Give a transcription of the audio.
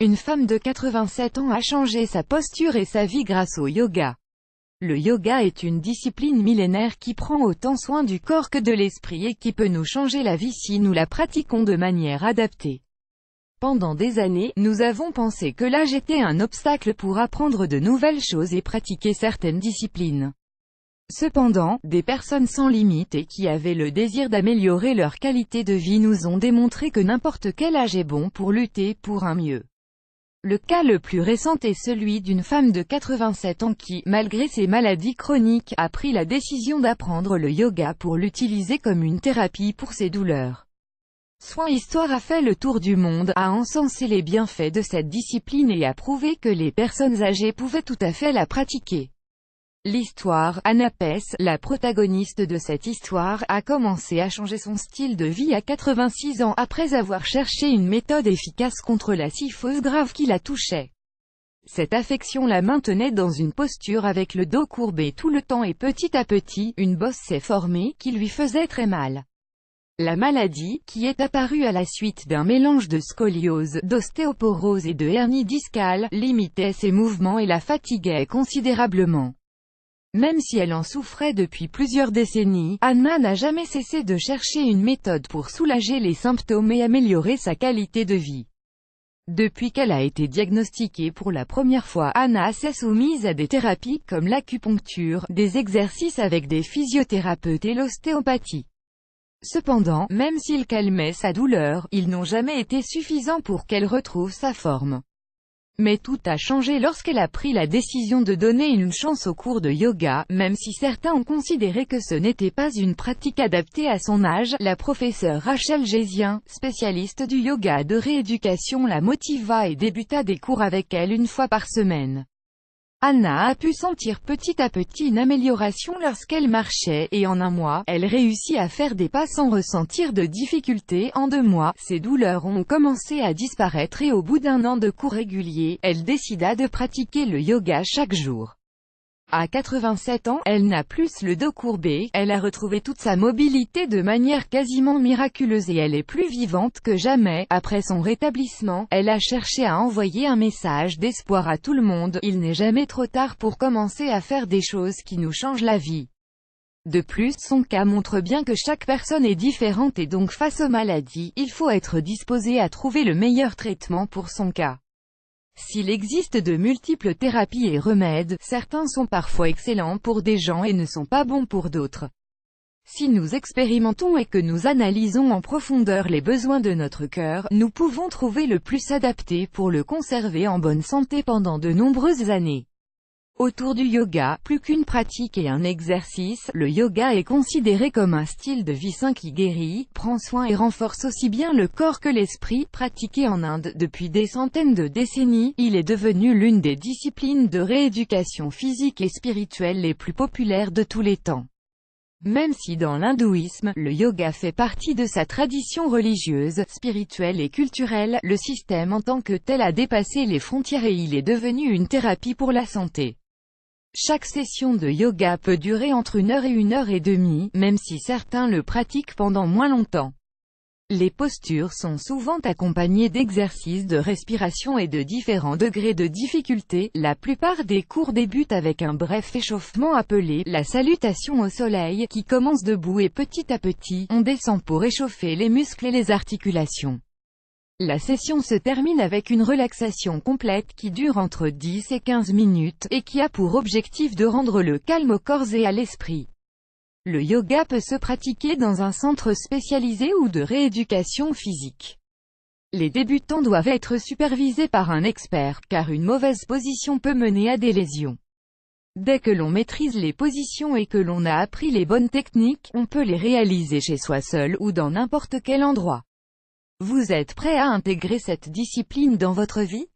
Une femme de 87 ans a changé sa posture et sa vie grâce au yoga. Le yoga est une discipline millénaire qui prend autant soin du corps que de l'esprit et qui peut nous changer la vie si nous la pratiquons de manière adaptée. Pendant des années, nous avons pensé que l'âge était un obstacle pour apprendre de nouvelles choses et pratiquer certaines disciplines. Cependant, des personnes sans limite et qui avaient le désir d'améliorer leur qualité de vie nous ont démontré que n'importe quel âge est bon pour lutter pour un mieux. Le cas le plus récent est celui d'une femme de 87 ans qui, malgré ses maladies chroniques, a pris la décision d'apprendre le yoga pour l'utiliser comme une thérapie pour ses douleurs. Son histoire a fait le tour du monde, a encensé les bienfaits de cette discipline et a prouvé que les personnes âgées pouvaient tout à fait la pratiquer. L'histoire, Anna Pes, la protagoniste de cette histoire, a commencé à changer son style de vie à 86 ans après avoir cherché une méthode efficace contre la syphose grave qui la touchait. Cette affection la maintenait dans une posture avec le dos courbé tout le temps et petit à petit, une bosse s'est formée, qui lui faisait très mal. La maladie, qui est apparue à la suite d'un mélange de scoliose, d'ostéoporose et de hernie discale, limitait ses mouvements et la fatiguait considérablement. Même si elle en souffrait depuis plusieurs décennies, Anna n'a jamais cessé de chercher une méthode pour soulager les symptômes et améliorer sa qualité de vie. Depuis qu'elle a été diagnostiquée pour la première fois, Anna s'est soumise à des thérapies comme l'acupuncture, des exercices avec des physiothérapeutes et l'ostéopathie. Cependant, même s'ils calmaient sa douleur, ils n'ont jamais été suffisants pour qu'elle retrouve sa forme. Mais tout a changé lorsqu'elle a pris la décision de donner une chance au cours de yoga, même si certains ont considéré que ce n'était pas une pratique adaptée à son âge. La professeure Rachel Gésien, spécialiste du yoga de rééducation, la motiva et débuta des cours avec elle une fois par semaine. Anna a pu sentir petit à petit une amélioration lorsqu'elle marchait, et en un mois, elle réussit à faire des pas sans ressentir de difficultés. En 2 mois, ses douleurs ont commencé à disparaître et au bout d'1 an de cours réguliers, elle décida de pratiquer le yoga chaque jour. À 87 ans, elle n'a plus le dos courbé, elle a retrouvé toute sa mobilité de manière quasiment miraculeuse et elle est plus vivante que jamais. Après son rétablissement, elle a cherché à envoyer un message d'espoir à tout le monde. Il n'est jamais trop tard pour commencer à faire des choses qui nous changent la vie. De plus, son cas montre bien que chaque personne est différente et donc face aux maladies, il faut être disposé à trouver le meilleur traitement pour son cas. S'il existe de multiples thérapies et remèdes, certains sont parfois excellents pour des gens et ne sont pas bons pour d'autres. Si nous expérimentons et que nous analysons en profondeur les besoins de notre cœur, nous pouvons trouver le plus adapté pour le conserver en bonne santé pendant de nombreuses années. Autour du yoga, plus qu'une pratique et un exercice, le yoga est considéré comme un style de vie sain qui guérit, prend soin et renforce aussi bien le corps que l'esprit. Pratiqué en Inde depuis des centaines de décennies, il est devenu l'une des disciplines de rééducation physique et spirituelle les plus populaires de tous les temps. Même si dans l'hindouisme, le yoga fait partie de sa tradition religieuse, spirituelle et culturelle, le système en tant que tel a dépassé les frontières et il est devenu une thérapie pour la santé. Chaque session de yoga peut durer entre 1 heure et 1 heure et demie, même si certains le pratiquent pendant moins longtemps. Les postures sont souvent accompagnées d'exercices de respiration et de différents degrés de difficulté. La plupart des cours débutent avec un bref échauffement appelé la salutation au soleil, qui commence debout et petit à petit, on descend pour échauffer les muscles et les articulations. La session se termine avec une relaxation complète qui dure entre 10 et 15 minutes, et qui a pour objectif de rendre le calme au corps et à l'esprit. Le yoga peut se pratiquer dans un centre spécialisé ou de rééducation physique. Les débutants doivent être supervisés par un expert, car une mauvaise position peut mener à des lésions. Dès que l'on maîtrise les positions et que l'on a appris les bonnes techniques, on peut les réaliser chez soi seul ou dans n'importe quel endroit. Vous êtes prêt à intégrer cette discipline dans votre vie ?